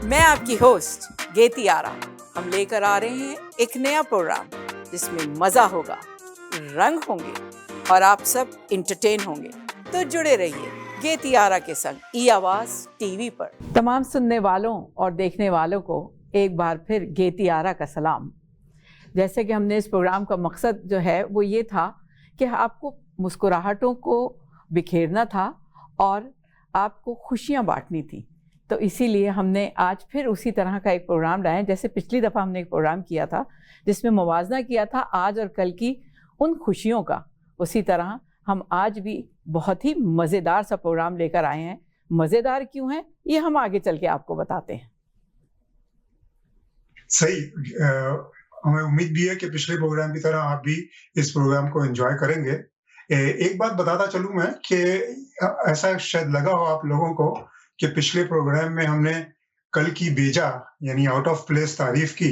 मैं आपकी होस्ट गेती आरा। हम लेकर आ रहे हैं एक नया प्रोग्राम जिसमें मजा होगा, रंग होंगे और आप सब इंटरटेन होंगे। तो जुड़े रहिए गेती आरा के संग ई आवाज टीवी पर। तमाम सुनने वालों और देखने वालों को एक बार फिर गेती आरा का सलाम। जैसे कि हमने इस प्रोग्राम का मकसद जो है वो ये था कि आपको मुस्कुराहटों को बिखेरना था और आपको खुशियाँ बांटनी थी। तो इसीलिए हमने आज फिर उसी तरह का एक प्रोग्राम लाए। जैसे पिछली दफ़ा हमने एक प्रोग्राम किया था जिसमें मुवाजना किया था आज और कल की उन खुशियों का, उसी तरह हम आज भी बहुत ही मज़ेदार सा प्रोग्राम लेकर आए हैं। मज़ेदार क्यों है ये हम आगे चल के आपको बताते हैं। सही। हमें उम्मीद भी है कि पिछले प्रोग्राम की तरह आप भी इस प्रोग्राम को एंजॉय करेंगे। एक बात बताता चलूं मैं कि ऐसा शायद लगा हो आप लोगों को कि पिछले प्रोग्राम में हमने कल की बेजा यानी आउट ऑफ प्लेस तारीफ की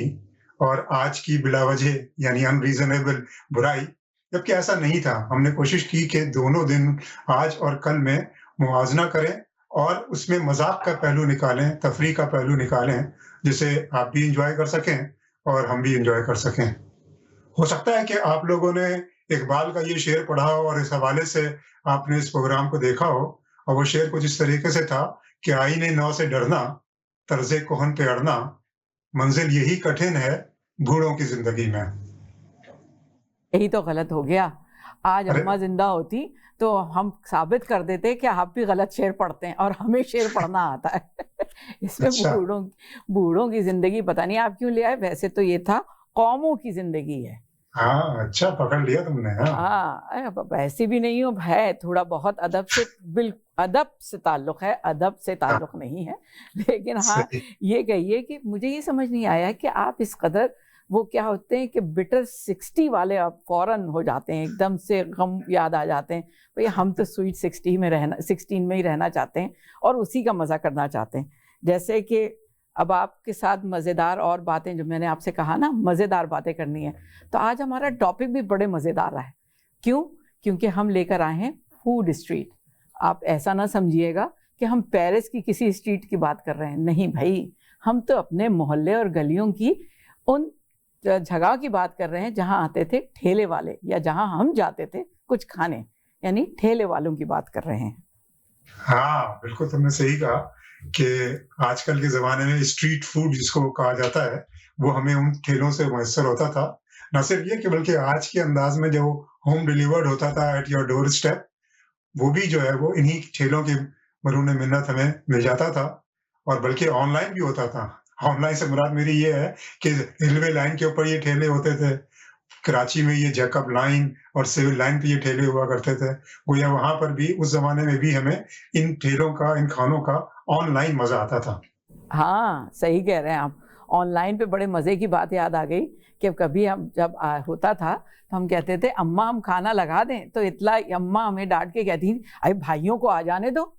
और आज की बिलावजह यानी अनरीजनेबल बुराई, जबकि ऐसा नहीं था। हमने कोशिश की कि दोनों दिन आज और कल में मुवाजना करें और उसमें मजाक का पहलू निकालें, तफरीह का पहलू निकालें, जिसे आप भी एंजॉय कर सकें और हम भी एंजॉय कर सकें। हो सकता है कि आप लोगों ने इकबाल का ये शेर पढ़ा हो और इस हवाले से आपने इस प्रोग्राम को देखा हो, और वो शेर कुछ इस तरीके से था कि आईने नौ से डरना, तर्ज़े कोहन पे अड़ना, मंजिल यही कठिन है बूढ़ों की जिंदगी में। यही तो गलत हो गया। आज अरे अम्मा जिंदा होती तो हम साबित कर देते कि आप भी गलत शेर पढ़ते हैं और हमें शेर पढ़ना आता है। इसमें अच्छा। बूढ़ों की जिंदगी पता नहीं आप क्यों ले आए। वैसे तो ये था कौमों की जिंदगी है। हाँ, अच्छा पकड़ लिया तुमने। हाँ, वैसे भी नहीं हो, है थोड़ा बहुत अदब से, अदब से ताल्लुक है, अदब से हाँ, ताल्लुक नहीं है। लेकिन हाँ, सही। ये कहिए कि मुझे ये समझ नहीं आया कि आप इस कदर वो क्या होते हैं कि बिटर 60 वाले आप फौरन हो जाते हैं, एकदम से गम याद आ जाते हैं। भाई हम तो स्वीट 16 में ही रहना चाहते हैं और उसी का मज़ा करना चाहते हैं। जैसे कि अब आपके साथ मज़ेदार और बातें, जो मैंने आपसे कहा ना मज़ेदार बातें करनी है, तो आज हमारा टॉपिक भी बड़े मज़ेदार रहा है। क्यों? क्योंकि हम लेकर आए हैं फूड स्ट्रीट। आप ऐसा ना समझिएगा कि हम पेरिस की किसी स्ट्रीट की बात कर रहे हैं, नहीं भाई, हम तो अपने मोहल्ले और गलियों की उन जगह की बात कर रहे हैं जहाँ आते थे ठेले वाले, या जहाँ हम जाते थे कुछ खाने, यानी ठेले वालों की बात कर रहे हैं। हाँ, बिल्कुल तुमने सही कहा कि आजकल के ज़माने में स्ट्रीट फूड जिसको कहा जाता है, वो हमें उन ठेलों से मुयस्सर होता था। ना सिर्फ ये कि बल्कि आज के अंदाज़ में जो होम डिलीवर्ड होता था एट योर डोर स्टेप, वो भी जो है वो इन्हीं ठेलों की मरूने मिन्नत हमें मिल जाता था, और बल्कि ऑनलाइन भी होता था। ऑनलाइन से मुराद मेरी ये है कि रेलवे लाइन के ऊपर ये ठेले होते थे। कराची में ये जैकब लाइन और सिविल लाइन पे ये ठेले हुआ करते थे। गोया वहाँ पर भी उस ज़माने में भी हमें इन ठेलों का, इन खानों का ऑनलाइन मज़ा आता था। हाँ, सही कह रहे हैं आप। ऑनलाइन पे बड़े मज़े की बात याद आ गई कि कभी हम जब होता था तो हम कहते थे अम्मा हम खाना लगा दें, तो इतना अम्मा हमें डांट के कहती थी अरे भाइयों को आ जाने दो।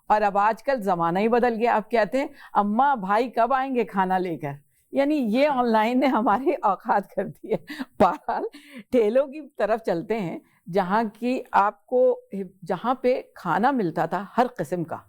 और अब आजकल ज़माना ही बदल गया, आप कहते हैं अम्मा भाई कब आएंगे खाना लेकर। यानी ये ऑनलाइन ने हमारी औकात कर दी है। बहरहाल ठेलों की तरफ चलते हैं जहाँ की आपको, जहाँ पे खाना मिलता था हर किस्म का,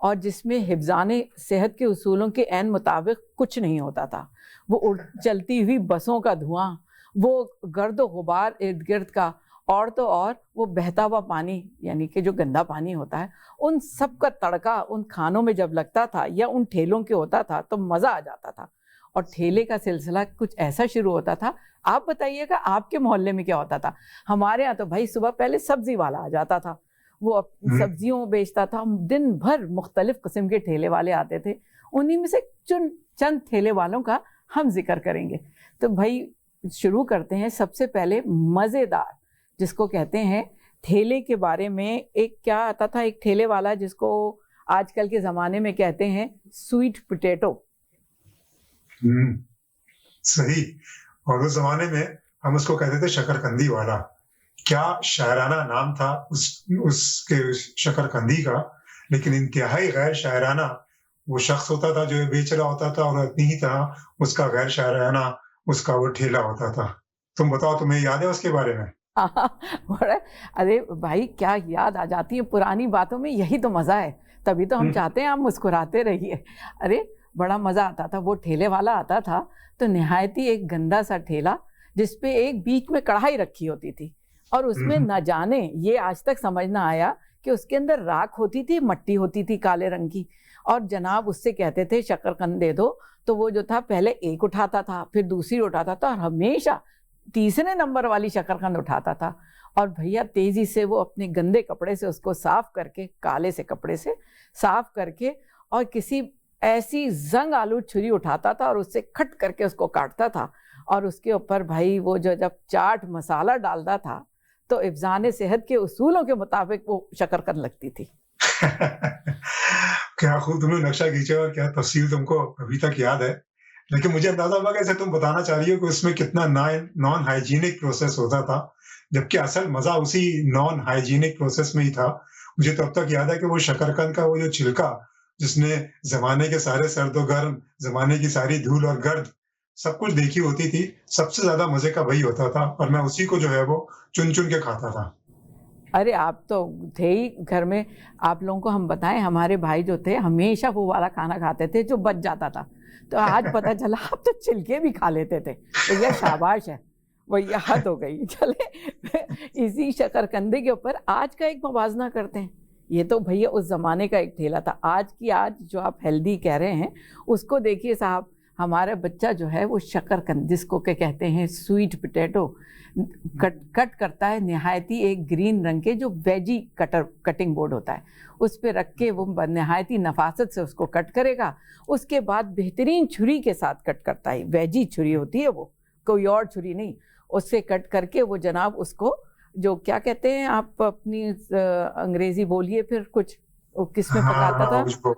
और जिसमें हिफ्ज़ाने सेहत के उसूलों के ऐन मुताबिक कुछ नहीं होता था। वो चलती हुई बसों का धुआं, वो गर्द गुबार इर्द गिर्द का, और तो और वो बहता हुआ पानी, यानी कि जो गंदा पानी होता है, उन सब का तड़का उन खानों में जब लगता था या उन ठेलों के होता था तो मज़ा आ जाता था। और ठेले का सिलसिला कुछ ऐसा शुरू होता था। आप बताइएगा आपके मोहल्ले में क्या होता था? हमारे यहाँ तो भाई सुबह पहले सब्जी वाला आ जाता था, वो अपनी हुँ, सब्जियों बेचता था। दिन भर मुख्तलिफ किस्म के ठेले वाले आते थे, उन्हीं में से चंद ठेले वालों का हम जिक्र करेंगे। तो भाई शुरू करते हैं सबसे पहले मज़ेदार, जिसको कहते हैं ठेले के बारे में। एक क्या आता था, एक ठेले वाला जिसको आजकल के ज़माने में कहते हैं स्वीट पोटैटो। हुँ, सही। और उस ज़माने में हम उसको कहते थे शकरकंदी वाला। क्या शायराना नाम था उसके शकरकंदी का, लेकिन इंतहाई गैर शायराना वो शख्स होता था जो ये बेच रहा होता था, और इतनी ही तरह उसका गैर शायराना उसका वो ठेला होता था। तुम बताओ, तुम्हें याद है उसके बारे में? बड़ा, अरे भाई क्या याद आ जाती है पुरानी बातों में, यही तो मज़ा है। तभी तो हम हुँ, चाहते हैं आप मुस्कुराते रहिए। अरे बड़ा मजा आता था। वो ठेले वाला आता था तो निहायती एक गंदा सा ठेला जिसपे एक बीच में कढ़ाई रखी होती थी और उसमें न जाने, ये आज तक समझ ना आया कि उसके अंदर राख होती थी, मट्टी होती थी काले रंग की, और जनाब उससे कहते थे शकरकंद दे दो, तो वो जो था पहले एक उठाता था, फिर दूसरी उठाता था और हमेशा तीसरे नंबर वाली शकरकंद उठाता था। और भैया तेजी से वो अपने गंदे कपड़े से उसको साफ करके, काले से कपड़े से साफ करके, और किसी ऐसी जंग आलू छुरी उठाता था और उससे खट करके उसको काटता था, और उसके ऊपर भाई वो जो जब चाट मसाला डालता था तो इफ्ज़ान सेहत के उसूलों के मुताबिक वो शकरकंद लगती थी। क्या खूब तुमने नक्शा खींचा और क्या तफसील तुमको अभी तक याद है। लेकिन मुझे अंदाजा हुआ कि ऐसे तुम बताना चाह रही हो कि उसमें कितना नॉन हाइजीनिक प्रोसेस होता था, जबकि असल मजा उसी नॉन हाइजीनिक प्रोसेस में ही था। मुझे तब तक याद है कि वो शकरकंद का वो जो छिलका, जिसने जमाने के सारे सर्द गर्म, जमाने की सारी धूल और गर्द सब कुछ देखी होती थी, सबसे ज्यादा मजे का वही होता था और मैं उसी को जो है वो चुन चुन के खाता था। अरे आप तो थे ही घर में। आप लोगों को हम बताएं, हमारे भाई जो थे हमेशा वो वाला खाना खाते थे जो बच जाता था। तो आज पता चला आप तो छिलके भी खा लेते थे। भैया शाबाश है, भैया हद हो गई। चले इसी शकरकंदे के ऊपर आज का एक मवाजना करते हैं। ये तो भैया उस जमाने का एक ठेला था। आज की आज जो आप हेल्दी कह रहे हैं उसको देखिए साहब, हमारा बच्चा जो है वो शकरकंद, जिसको के कहते हैं स्वीट पोटैटो, कट करता है निहायती एक ग्रीन रंग के जो वेजी कटिंग बोर्ड होता है उस पे रख के वो निहायती नफासत से उसको कट करेगा। उसके बाद बेहतरीन छुरी के साथ कट करता है, वेजी छुरी होती है वो, कोई और छुरी नहीं, उससे कट करके वो जनाब उसको जो क्या कहते हैं आप अपनी अंग्रेजी बोलिए फिर कुछ, किस में पकाता था?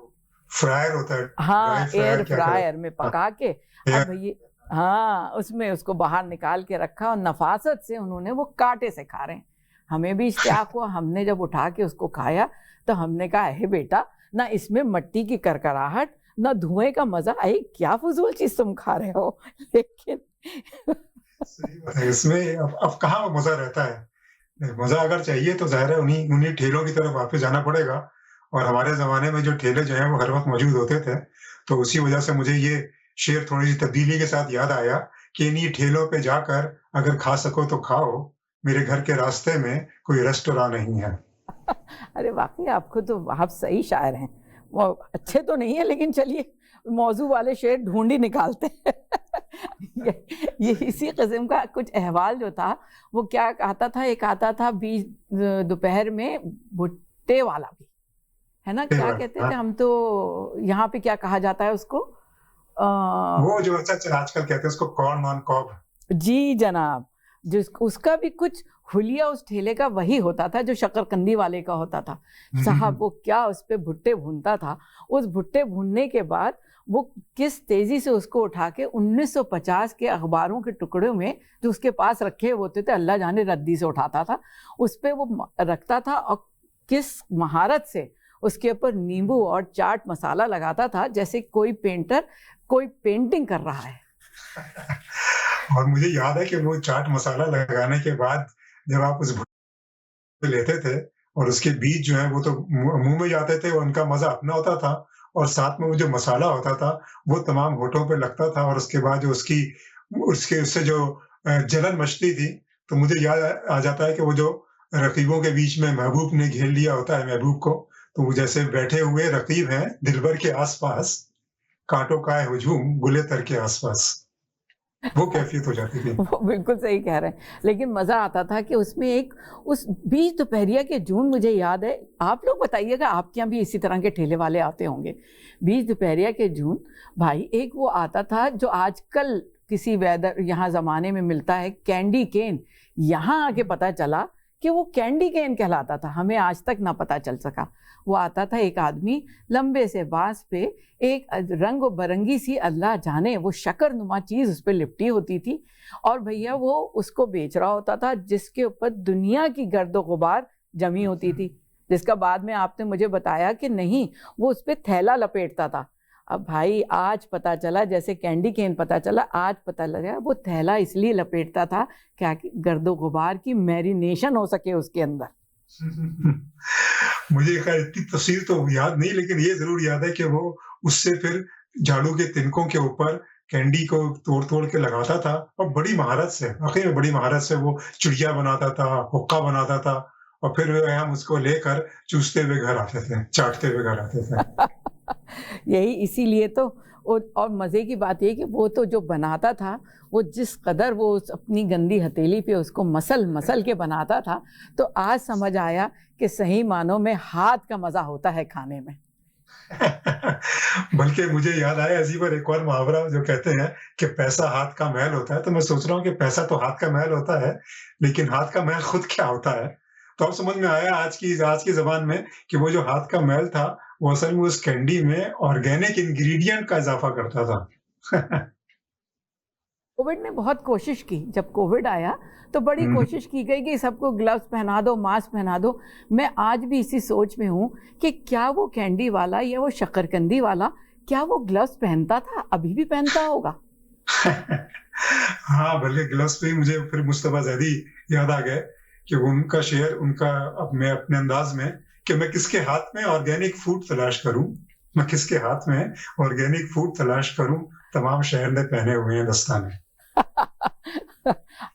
फ्रायर होता है। हाँ, एयर फ्रायर में पका के अब भैया, हाँ, उसमें उसको बाहर निकाल के रखा और नफासत से उन्होंने वो कांटे से खा रहे हैं। हमें भी इश्तियाक हुआ, हमने जब उठा के उसको खाया तो हमने कहा है बेटा, ना इसमें मट्टी की करकराहट ना धुएं का मजा, आई क्या फजूल चीज तुम खा रहे हो। लेकिन इसमें अब कहाँ मजा रहता है। मजा अगर चाहिए तो जाहिर है उन्हीं उन्हीं ठेलों की तरफ वापस जाना पड़ेगा। और हमारे ज़माने में जो ठेले जो हैं वो हर वक़्त मौजूद होते थे। तो उसी वजह से मुझे ये शेर थोड़ी-सी तब्दीली के साथ याद आया कि इन्हीं ठेलों पे जाकर अगर खा सको तो खाओ, मेरे घर के रास्ते में कोई रेस्टोरेंट नहीं है। अरे वाक़ई आपको तो आप सही शायर हैं। वो अच्छे तो नहीं है लेकिन चलिए मौजू वाले शेर ढूँढ ही निकालते हैं। ये इसी किस्म का कुछ अहवाल जो था वो क्या आता था, एक आता था बीच दोपहर में भुट्टे वाला भी, है ना? क्या कहते थे हम तो, यहाँ पे क्या कहा जाता है उसको? वो जो अच्छा आजकल कहते हैं उसको कॉर्न ऑन कॉब। जी जनाब, जिस उसका भी कुछ हुलिया उस ठेले का वही होता था जो शकरकंदी वाले का होता था। साहब वो क्या उस पे भुट्टे भूनता था। उस भुट्टे भूनने के बाद वो किस तेजी से उसको उठा के 1950 के अखबारों के टुकड़ों में जो उसके पास रखे होते थे, अल्लाह जाने रद्दी से उठाता था, उस पे वो रखता था और किस महारत से उसके ऊपर नींबू और चाट मसाला लगाता था जैसे कोई पेंटर कोई पेंटिंग कर रहा है। और मुझे याद है कि वो चाट मसाला लगाने के बाद जब आप उस भुट्टे लेते थे और उसके बीज जो है वो तो मुंह में जाते थे, उनका मजा अपना होता था और साथ में वो जो मसाला होता था वो तमाम होठों पे लगता था और उसके बाद जो उसके उससे जो जलन मचती थी। तो मुझे याद आ जाता है कि वो जो रकीबों के बीच में महबूब ने घेर लिया होता है महबूब को, तो वो जैसे बैठे हुए रकीब हैं दिलबर के आसपास, कांटों का है हुजूम गुले तर के आसपास, वो कैफियत हो जाती थी। वो बिल्कुल सही कह रहे हैं। लेकिन मज़ा आता था कि उसमें एक उस बीच दोपहरिया के जून, मुझे याद है, आप लोग बताइएगा आपके यहाँ भी इसी तरह के ठेले वाले आते होंगे। बीच दोपहरिया के जून भाई एक वो आता था जो आजकल किसी वेदर यहाँ ज़माने में मिलता है, कैंडी केन। यहाँ आके पता चला कि वो कैंडी केन कहलाता था, हमें आज तक ना पता चल सका। वो आता था एक आदमी लंबे से बांस पे, एक रंग बरंगी सी अल्लाह जाने वो शक्कर नुमा चीज़ उस पर लिपटी होती थी और भैया वो उसको बेच रहा होता था जिसके ऊपर दुनिया की गर्दो गुबार जमी होती थी, जिसका बाद में आपने मुझे बताया कि नहीं वो उस पर थैला लपेटता था। अब भाई आज पता चला, जैसे कैंडी केन पता चला, आज पता लगा वो थैला इसलिए लपेटता था क्या कि गर्दो गुबार की मैरिनेशन हो सके उसके अंदर। मुझे खैर इतनी तफसील तो याद नहीं, लेकिन ये जरूर याद है कि वो उससे फिर झाड़ू के तिनकों के ऊपर कैंडी को तोड़-तोड़ के लगाता था और बड़ी महारत से, वाक़ई में बड़ी महारत से वो चिड़िया बनाता था, हुक्का बनाता था और फिर जो है हम उसको लेकर चूसते हुए घर आते थे, चाटते हुए घर आते थे। यही इसीलिए तो और मज़े की बात ये कि वो तो जो बनाता था, वो जिस कदर वो उस अपनी गंदी हथेली पे उसको मसल-मसल के बनाता था, तो आज समझ आया कि सही मानों में हाथ का मज़ा होता है खाने में। बल्कि मुझे याद आया इसी पर एक और मुहावरा जो कहते हैं कि पैसा हाथ का मैल होता है, तो मैं सोच रहा हूँ कि पैसा तो हाथ का मैल होता है, लेकिन हाथ का मैल खुद क्या होता है? तो अब समझ में आया आज की ज़बान में कि वो जो हाथ का मैल था, वो असल में उस कैंडी में ऑर्गेनिक इंग्रीडिएंट का इज़ाफ़ा करता था। कोविड ने बहुत कोशिश की, जब कोविड आया तो बड़ी हुँ, कोशिश की गई कि सबको ग्लव्स पहना दो, मास्क पहना दो। मैं आज भी इसी सोच में हूँ कि क्या वो कैंडी वाला या वो शक्करकंदी वाला, क्या वो ग्लव्स पहनता था? अभी भी पहनता होगा? हाँ, बल्कि ग्लव्स पे ही मुझे फिर मुस्तफ़ा ज़ैदी याद आ गए कि उनका शेर उनका अब मैं अपने अंदाज़ में कि मैं किसके हाथ में ऑर्गेनिक फूड तलाश करूँ, मैं किसके हाथ में ऑर्गेनिक फूड तलाश करूँ, तमाम शहर ने पहने हुए हैं दस्ताने।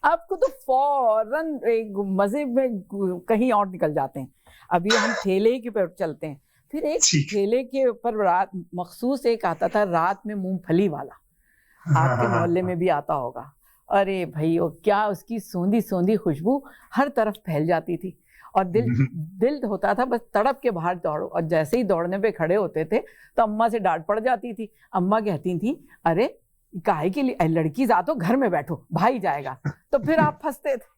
आपको तो फ़ौरन एक मज़े में कहीं और निकल जाते हैं। अभी हम ठेले के ऊपर चलते हैं, फिर एक ठीक। ठेले के ऊपर रात मख़सूस एक आता था रात में मूँगफली वाला। हाँ, आपके हाँ, हाँ, मोहल्ले हाँ। में भी आता होगा। अरे भई वो क्या उसकी सोंधी-सोंधी खुशबू हर तरफ फैल जाती थी और दिल हुँ, दिल होता था बस तड़प के बाहर दौड़ो और जैसे ही दौड़ने पे खड़े होते थे, तो अम्मा से डाँट पड़ जाती थी। अम्मा कहती थीं, "अरे! काहे के लिए लड़की ज़ातो घर में बैठो, भाई जाएगा।" तो फिर आप फँसते थे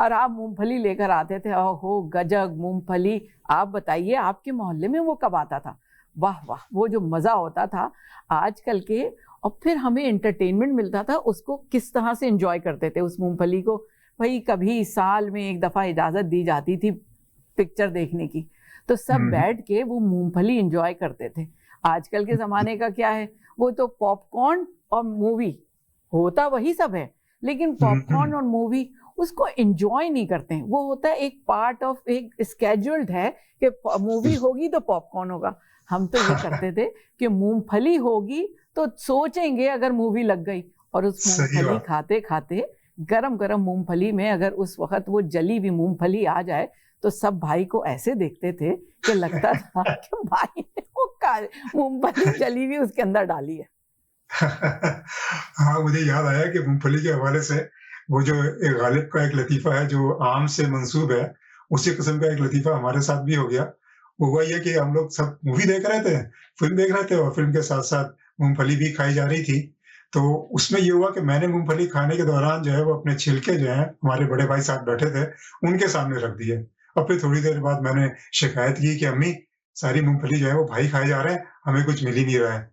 और आप मूँगफली लेकर आते थे। ओहो! गजब मूँगफली। आप बताइए आपके मोहल्ले में वो कब आता था? वाह, वाह! वो जो मज़ा होता था आजकल के और फिर हमें एंटरटेनमेंट मिलता था, उसको किस तरह से एन्जॉय करते थे उस मूँगफली को। भई कभी साल में 1 दफ़ा इजाज़त दी जाती थी पिक्चर देखने की, तो सब हुँ, बैठ के वो मूँगफली एन्जॉय करते थे। आजकल के ज़माने का क्या है, वो तो पॉपकॉर्न और मूवी, होता वही सब है, लेकिन हुँ, पॉपकॉर्न और मूवी उसको एन्जॉय नहीं करते हैं। वो होता है एक पार्ट ऑफ एक स्केड्यूल्ड है कि प मूवी होगी तो पॉपकॉर्न होगा। हम तो ये हुँ। करते थे कि मूँगफली होगी तो सोचेंगे अगर मूवी लग गई और उस सही मूँगफली बात। खाते-खाते गरम-गरम मूँगफली में अगर उस वक़्त वो जली हुई मूँगफली आ जाए, तो सब भाई को ऐसे देखते थे कि लगता था कि भाई ने वो का मूँगफली जली हुई उसके अंदर डाली है। हाँ, मुझे याद आया कि मूँगफली के हवाले से वो जो एक गालिब का एक लतीफ़ा है जो आम से मंसूब है, उसी किस्म का एक लतीफ़ा हमारे साथ भी हो गया। वो हुआ ये कि हम लोग सब मूवी देख रहे थे, फ़िल्म देख रहे थे और फ़िल्म के साथ-साथ मूँगफली भी खाई जा रही थी। तो उसमें ये हुआ कि मैंने मूँगफली खाने के दौरान जो है वो अपने छिलके जो हैं, हमारे बड़े भाई साथ बैठे थे, उनके सामने रख दिए और फिर थोड़ी देर बाद मैंने शिकायत की कि अम्मी, सारी मूँगफली जो है वो भाई खाए जा रहे हैं, हमें कुछ मिल ही नहीं रहा है।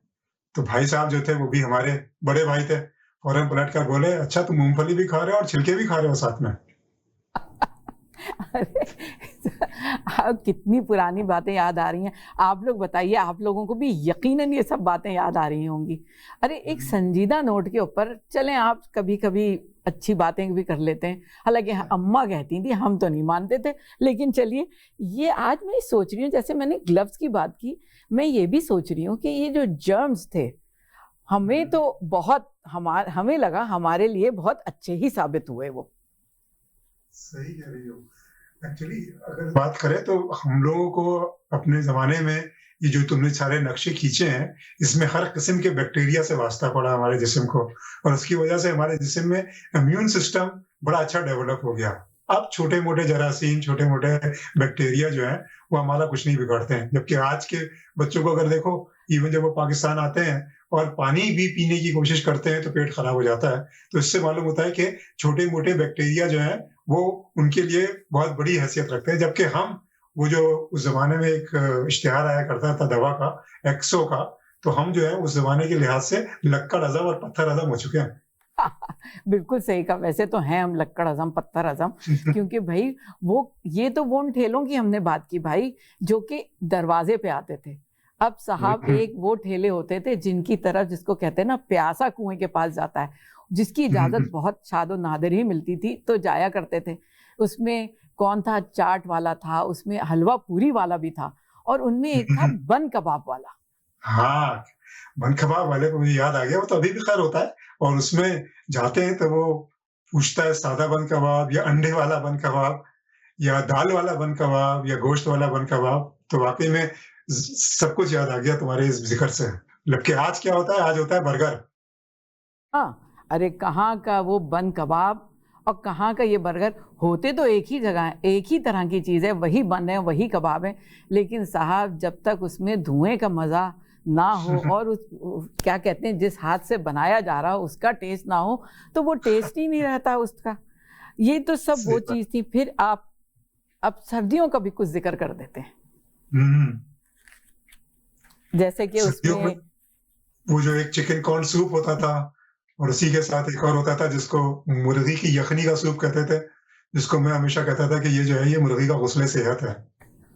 तो भाई साहब जो थे वो भी हमारे बड़े भाई थे। फौरन पलट कर बोले, "अच्छा तुम मूँगफली भी खा रहे हो और छिलके भी खा रहे हो साथ में?" अरे! कितनी पुरानी बातें याद आ रही हैं। आप लोग बताइए, आप लोगों को भी यकीनन ये सब बातें याद आ रही होंगी। अरे! एक हुँ, संजीदा नोट के ऊपर चलें आप कभी-कभी अच्छी बातें भी कर लेते हैं। हालाँकि अम्मा कहती थी, हम तो नहीं मानते थे। लेकिन चलिए, ये आज मैं सोच रही हूँ जैसे मैंने ग्लव्स की बात की, मैं ये भी सोच रही हूँ कि ये जो जर्म्स थे, हमें हुँ। तो बहुत हमें लगा हमारे लिए बहुत अच्छे ही साबित हुए वो। सही कह रही हो। एक्चुअली अगर बात करें तो हम लोगों को अपने ज़माने में ये जो तुमने सारे नक्शे खींचे हैं, इसमें हर किस्म के बैक्टीरिया से वास्ता पड़ा हमारे जिस्म को और उसकी वजह से हमारे जिस्म में इम्यून सिस्टम बड़ा अच्छा डेवलप हो गया। अब छोटे-मोटे जरासीम, छोटे-मोटे बैक्टीरिया जो हैं, वो हमारा कुछ नहीं बिगाड़ते हैं। जबकि आज के बच्चों को अगर देखो, इवन जब वो पाकिस्तान आते हैं और पानी भी पीने की कोशिश करते हैं, तो पेट खराब हो जाता है। तो इससे मालूम होता है कि छोटे-मोटे बैक्टीरिया जो हैं, वो उनके लिए बहुत बड़ी हैसियत रखते हैं, जबकि हम वो जो उस ज़माने में एक इश्तिहार आया करता था दवा का, एक्सो का, तो हम जो है उस ज़माने के लिहाज से लक्कड़ हज़म और पत्थर हज़म हो चुके हैं। बिल्कुल सही कहा। वैसे तो हैं हम लक्कड़ हज़म, पत्थर हज़म क्योंकि भई वो ये तो वो उन ठेलों की हमने बात की भाई जो कि दरवाज़े पे आते थे। अब हुँ, साहब हुँ, एक वो ठेले होते थे जिनकी तरफ जिसको कहते हैं ना प्यासा कुएँ के पास जाता है, जिसकी हुँ, इजाज़त हुँ, बहुत शादो नादिर ही मिलती थी तो जाया करते थे। उसमें कौन था चाट वाला था, उसमें हलवा पूरी वाला भी था और उनमें एक था हुँ, बन कबाब वाला। हाँ, बन कबाब वाले को मुझे याद आ गया, वो तो अभी भी खैर होता है और उसमें जाते हैं तो वो पूछता है सादा बन कबाब या अंडे वाला बन कबाब या दाल वाला बन कबाब या गोश्त वाला बन कबाब। तो वाक़ई में सब कुछ याद आ गया तुम्हारे इस ज़िक्र से। जबकि आज क्या होता है, आज होता है बर्गर। हाँ, अरे कहाँ का वो बन कबाब और कहाँ का ये बर्गर। होते तो एक ही जगह है, एक ही तरह की चीज़ है, वही बन है, वही कबाब है, लेकिन साहब जब तक उसमें धुएँ का मज़ा ना हो और क्या कहते हैं, जिस हाथ से बनाया जा रहा हो उसका टेस्ट ना हो, तो वो टेस्ट ही नहीं रहता उसका। ये तो सब वो चीज़ थी। फिर आप अब सर्दियों का भी कुछ जिक्र कर देते हैं, जैसे कि उसमें वो जो एक चिकन कॉर्न सूप होता था और उसी के साथ एक और होता था जिसको मुर्गी की यखनी का सूप कहते थे, जिसको मैं हमेशा कहता था कि ये जो है ये मुर्गी का गुस्ले सेहत है।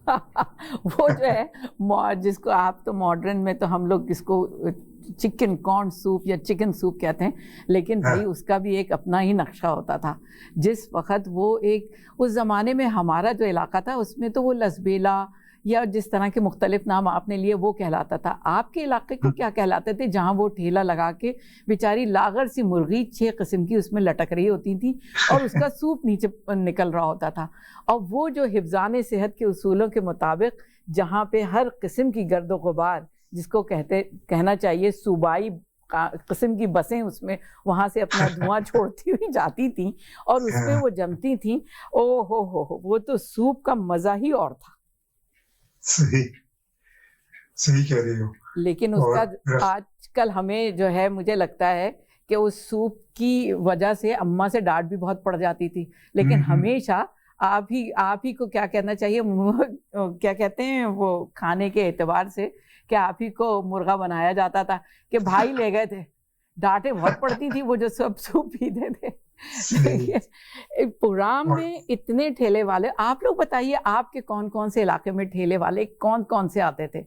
वो जो है जिसको आप तो मॉडर्न में तो हम लोग इसको चिकन कॉर्न सूप या चिकन सूप कहते हैं, लेकिन भाई उसका भी एक अपना ही नक्शा होता था। जिस वक्त वो एक उस ज़माने में हमारा जो इलाका था उसमें तो वो लसबेला या जिस तरह के मुख्तलिफ नाम आपने लिए वो कहलाता था। आपके इलाके को क्या कहलाते थे, जहाँ वो ठेला लगा के बेचारी लागर सी मुर्गी 6 किस्म की उसमें लटक रही होती थी और उसका सूप नीचे निकल रहा होता था। और वो जो हिफ्ज़ान सेहत के उसूलों के मुताबिक जहाँ पे हर किस्म की गर्दो गुबार, जिसको कहना चाहिए सूबाई किस्म की बसें उसमें वहाँ से अपना धुआं छोड़ती हुई जाती थी और उसमें वो जमती थी। ओ हो, वो तो सूप का मज़ा ही और था। सही कह रही हो। लेकिन उसका आजकल हमें जो है, मुझे लगता है कि उस सूप की वजह से अम्मा से डांट भी बहुत पड़ जाती थी, लेकिन हमेशा आप ही को क्या कहना चाहिए, क्या कहते हैं वो खाने के एतबार से, कि आप ही को मुर्गा बनाया जाता था कि भाई ले गए थे। डांटें बहुत पड़ती थी वो जो सब सूप पीते थे। पुराम में इतने ठेले वाले, आप लोग बताइए आपके कौन कौन से इलाके में ठेले वाले कौन कौन से आते थे।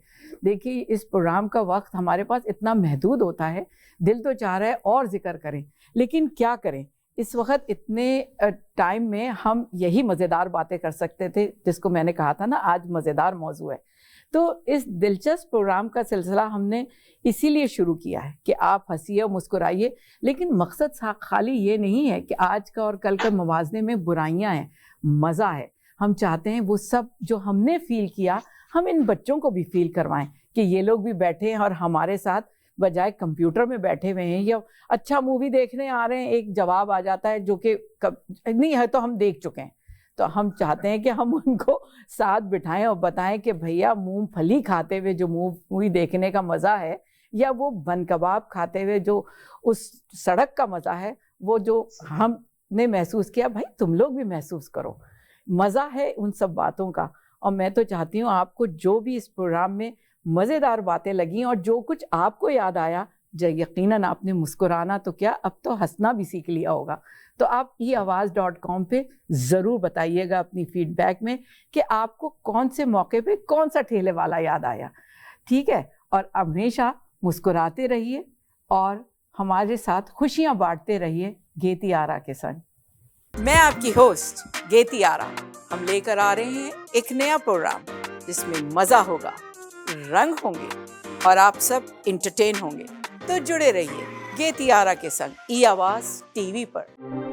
देखिए इस प्रोग्राम का वक्त हमारे पास इतना महदूद होता है, दिल तो चाह रहा है और जिक्र करें, लेकिन क्या करें, इस वक्त इतने टाइम में हम यही मज़ेदार बातें कर सकते थे, जिसको मैंने कहा था ना आज मज़ेदार मौजू है। तो इस दिलचस्प प्रोग्राम का सिलसिला हमने इसीलिए शुरू किया है कि आप हंसिए और मुस्कुराइए, लेकिन मकसद खाली ये नहीं है कि आज का और कल के मवाजने में बुराइयां हैं, मज़ा है। हम चाहते हैं वो सब जो हमने फ़ील किया हम इन बच्चों को भी फ़ील करवाएं कि ये लोग भी बैठे हैं और हमारे साथ बजाय कंप्यूटर में बैठे हुए हैं या अच्छा मूवी देखने आ रहे हैं, एक जवाब आ जाता है जो कि नहीं है तो हम देख चुके हैं। तो हम चाहते हैं कि हम उनको साथ बिठाएं और बताएं कि भैया मूंगफली खाते हुए जो मूवी देखने का मज़ा है, या वो बन कबाब खाते हुए जो उस सड़क का मज़ा है, वो जो हमने महसूस किया, भाई तुम लोग भी महसूस करो। मज़ा है उन सब बातों का। और मैं तो चाहती हूँ आपको जो भी इस प्रोग्राम में मज़ेदार बातें लगी और जो कुछ आपको याद आया, यकीनन आपने मुस्कुराना तो क्या, अब तो हंसना भी सीख लिया होगा। तो आप eAwaaz.com पे ज़रूर बताइएगा अपनी फीडबैक में कि आपको कौन से मौके पे कौन सा ठेले वाला याद आया, ठीक है। और हमेशा मुस्कुराते रहिए और हमारे साथ खुशियाँ बांटते रहिए गेती आरा के संग। मैं आपकी होस्ट गेती आरा, हम लेकर आ रहे हैं एक नया प्रोग्राम जिसमें मज़ा होगा, रंग होंगे और आप सब इंटरटेन होंगे। तो जुड़े रहिए गेती आरा के संग eAwaaz टीवी पर।